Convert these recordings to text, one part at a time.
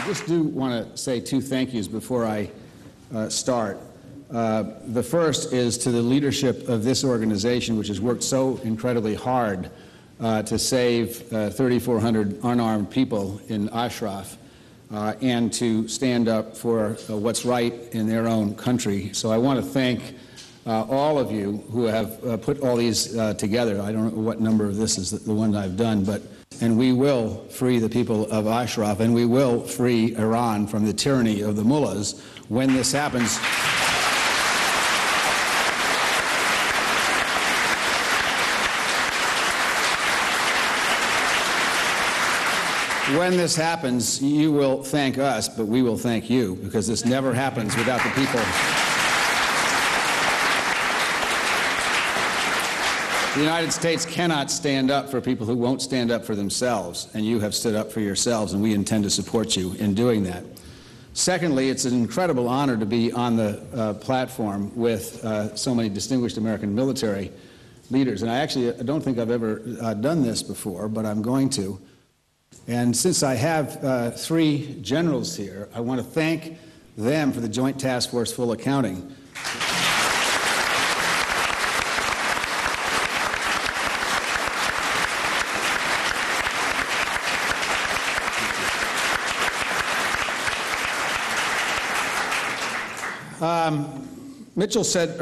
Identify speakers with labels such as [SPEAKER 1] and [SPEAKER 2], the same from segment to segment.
[SPEAKER 1] just do want to say two thank yous before I start. The first is to the leadership of this organization, which has worked so incredibly hard to save 3,400 unarmed people in Ashraf and to stand up for what's right in their own country. So I want to thank all of you who have put all these together. I don't know what number of this is the one I've done, and we will free the people of Ashraf, and we will free Iran from the tyranny of the mullahs when this happens. When this happens, you will thank us, but we will thank you, because this never happens without the people. The United States cannot stand up for people who won't stand up for themselves, and you have stood up for yourselves, and we intend to support you in doing that. Secondly, it's an incredible honor to be on the platform with so many distinguished American military leaders. And I don't think I've ever done this before, but I'm going to. And since I have three generals here, I want to thank them for the Joint Task Force full accounting. Mitchell said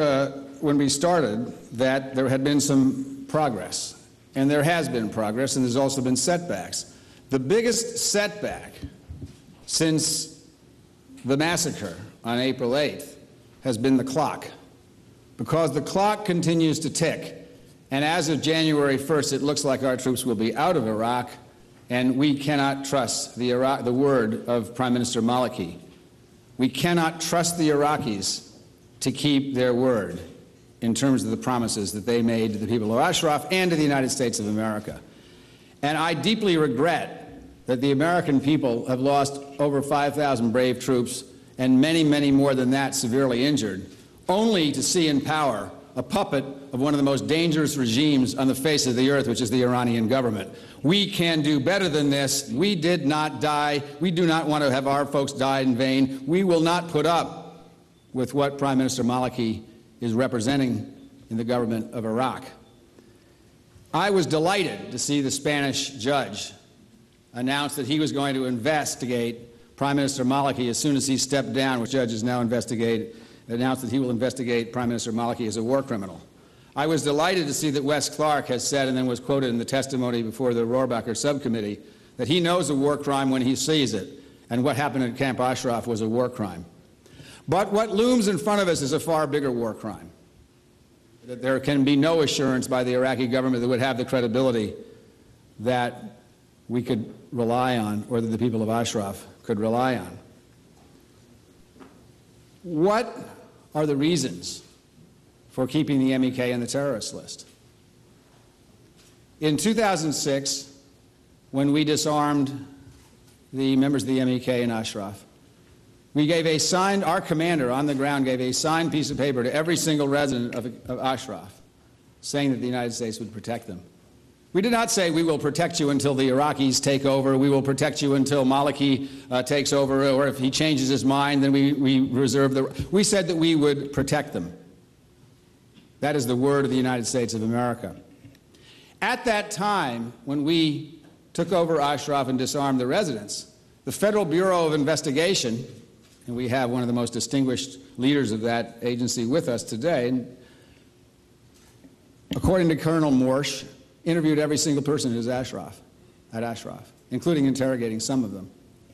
[SPEAKER 1] when we started that there had been some progress, and there has been progress, and there's also been setbacks. The biggest setback since the massacre on April 8th has been the clock, because the clock continues to tick, and as of January 1st, it looks like our troops will be out of Iraq, and we cannot trust the word of Prime Minister Maliki. We cannot trust the Iraqis to keep their word in terms of the promises that they made to the people of Ashraf and to the United States of America. And I deeply regret that the American people have lost over 5,000 brave troops and many, many more than that severely injured, only to see in power a puppet of one of the most dangerous regimes on the face of the earth, which is the Iranian government. We can do better than this. We did not die. We do not want to have our folks die in vain. We will not put up with what Prime Minister Maliki is representing in the government of Iraq. I was delighted to see the Spanish judge announce that he was going to investigate Prime Minister Maliki as soon as he stepped down, which judge is now announced that he will investigate Prime Minister Maliki as a war criminal. I was delighted to see that Wes Clark has said, and then was quoted in the testimony before the Rohrabacher subcommittee, that he knows a war crime when he sees it, and what happened at Camp Ashraf was a war crime. But what looms in front of us is a far bigger war crime. That there can be no assurance by the Iraqi government that would have the credibility that we could rely on, or that the people of Ashraf could rely on. What are the reasons for keeping the MEK on the terrorist list? In 2006, when we disarmed the members of the MEK in Ashraf, we gave a signed, our commander on the ground gave a signed piece of paper to every single resident of Ashraf, saying that the United States would protect them. We did not say we will protect you until the Iraqis take over, we will protect you until Maliki takes over, or if he changes his mind, then we reserve the... We said that we would protect them. That is the word of the United States of America. At that time, when we took over Ashraf and disarmed the residents, the Federal Bureau of Investigation, and we have one of the most distinguished leaders of that agency with us today, according to Colonel Morsh, interviewed every single person who's at Ashraf, including interrogating some of them.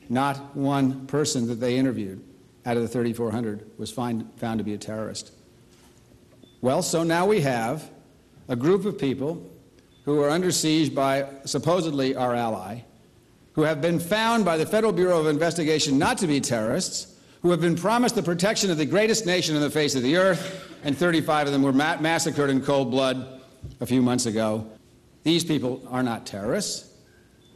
[SPEAKER 1] Not one person that they interviewed out of the 3,400 was found to be a terrorist. Well, so now we have a group of people who are under siege by supposedly our ally, who have been found by the Federal Bureau of Investigation not to be terrorists, who have been promised the protection of the greatest nation on the face of the earth, and 35 of them were massacred in cold blood a few months ago. These people are not terrorists.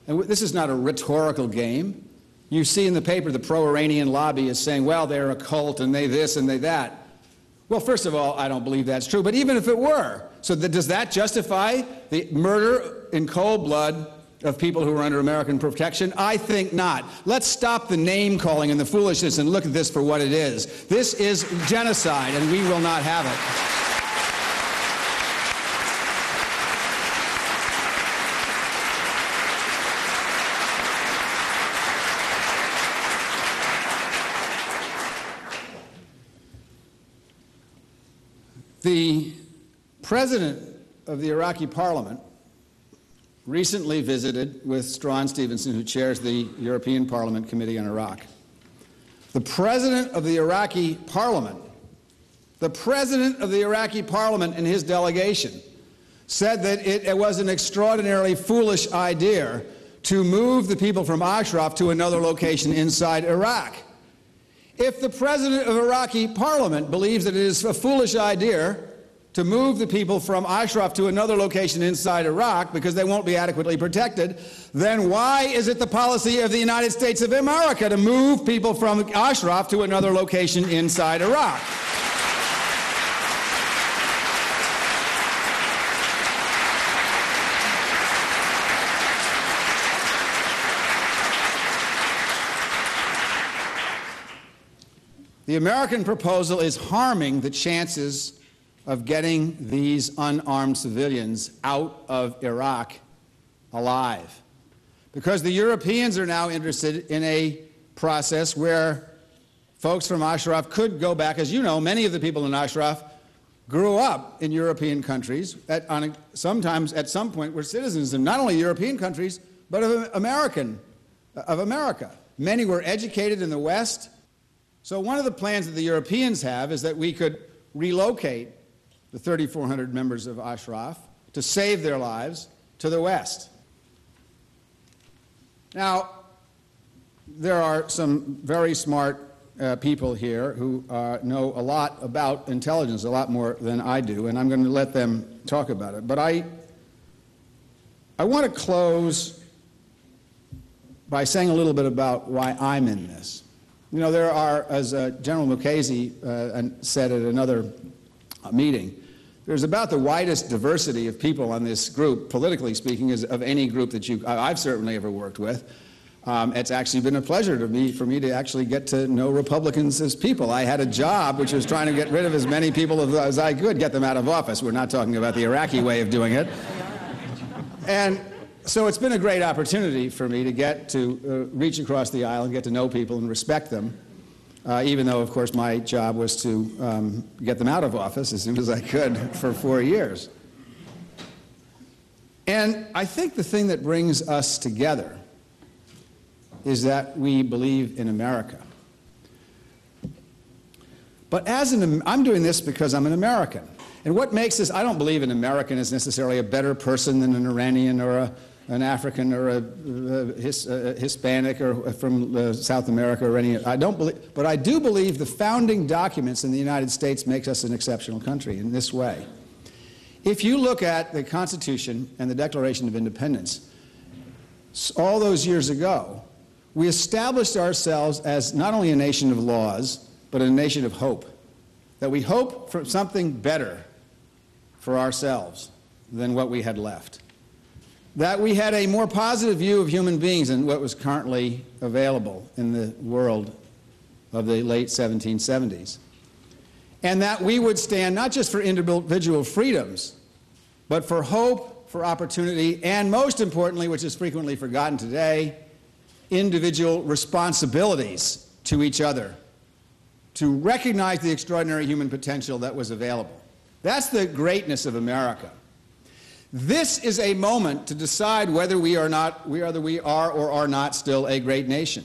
[SPEAKER 1] And this is not a rhetorical game. You see in the paper the pro-Iranian lobby is saying, well, they're a cult and they this and they that. Well, first of all, I don't believe that's true, but even if it were, so does that justify the murder in cold blood of people who are under American protection? I think not. Let's stop the name-calling and the foolishness and look at this for what it is. This is genocide, and we will not have it. The president of the Iraqi parliament recently visited with Strawn Stevenson, who chairs the European Parliament Committee on Iraq. The president of the Iraqi parliament and his delegation said that it was an extraordinarily foolish idea to move the people from Ashraf to another location inside Iraq. If the president of Iraqi parliament believes that it is a foolish idea to move the people from Ashraf to another location inside Iraq because they won't be adequately protected, then why is it the policy of the United States of America to move people from Ashraf to another location inside Iraq? The American proposal is harming the chances of getting these unarmed civilians out of Iraq alive, because the Europeans are now interested in a process where folks from Ashraf could go back. As you know, many of the people in Ashraf grew up in European countries, sometimes at some point were citizens of not only European countries, but of America. Many were educated in the West. So one of the plans that the Europeans have is that we could relocate the 3,400 members of Ashraf to save their lives to the West. Now, there are some very smart people here who know a lot about intelligence, a lot more than I do, and I'm going to let them talk about it. But I want to close by saying a little bit about why I'm in this. You know, there are, as General Mukasey said at another meeting, there's about the widest diversity of people on this group, politically speaking, as of any group that I've certainly ever worked with. It's actually been a pleasure for me to actually get to know Republicans as people. I had a job which was trying to get rid of as many people as I could, get them out of office. We're not talking about the Iraqi way of doing it. And so it's been a great opportunity for me to get to reach across the aisle and get to know people and respect them, even though, of course, my job was to get them out of office as soon as I could for 4 years. And I think the thing that brings us together is that we believe in America. But I'm doing this because I'm an American. And what makes this, I don't believe an American is necessarily a better person than an Iranian or an African or a Hispanic or from South America or any. But I do believe the founding documents in the United States makes us an exceptional country in this way. If you look at the Constitution and the Declaration of Independence, all those years ago, we established ourselves as not only a nation of laws, but a nation of hope. That we hope for something better for ourselves than what we had left. That we had a more positive view of human beings than what was currently available in the world of the late 1770s. And that we would stand not just for individual freedoms, but for hope, for opportunity, and most importantly, which is frequently forgotten today, individual responsibilities to each other, to recognize the extraordinary human potential that was available. That's the greatness of America. This is a moment to decide whether we are or are not still a great nation.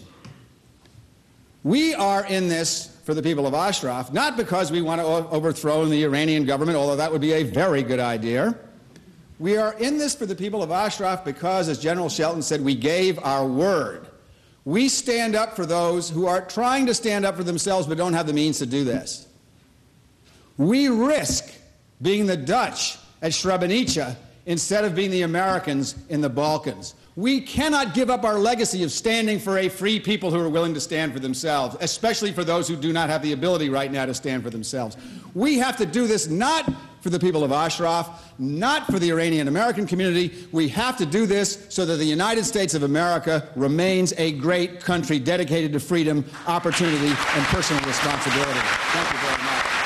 [SPEAKER 1] We are in this for the people of Ashraf, not because we want to overthrow the Iranian government, although that would be a very good idea. We are in this for the people of Ashraf because, as General Shelton said, we gave our word. We stand up for those who are trying to stand up for themselves but don't have the means to do this. We risk being the Dutch at Srebrenica instead of being the Americans in the Balkans. We cannot give up our legacy of standing for a free people who are willing to stand for themselves, especially for those who do not have the ability right now to stand for themselves. We have to do this not for the people of Ashraf, not for the Iranian-American community. We have to do this so that the United States of America remains a great country dedicated to freedom, opportunity, and personal responsibility. Thank you very much.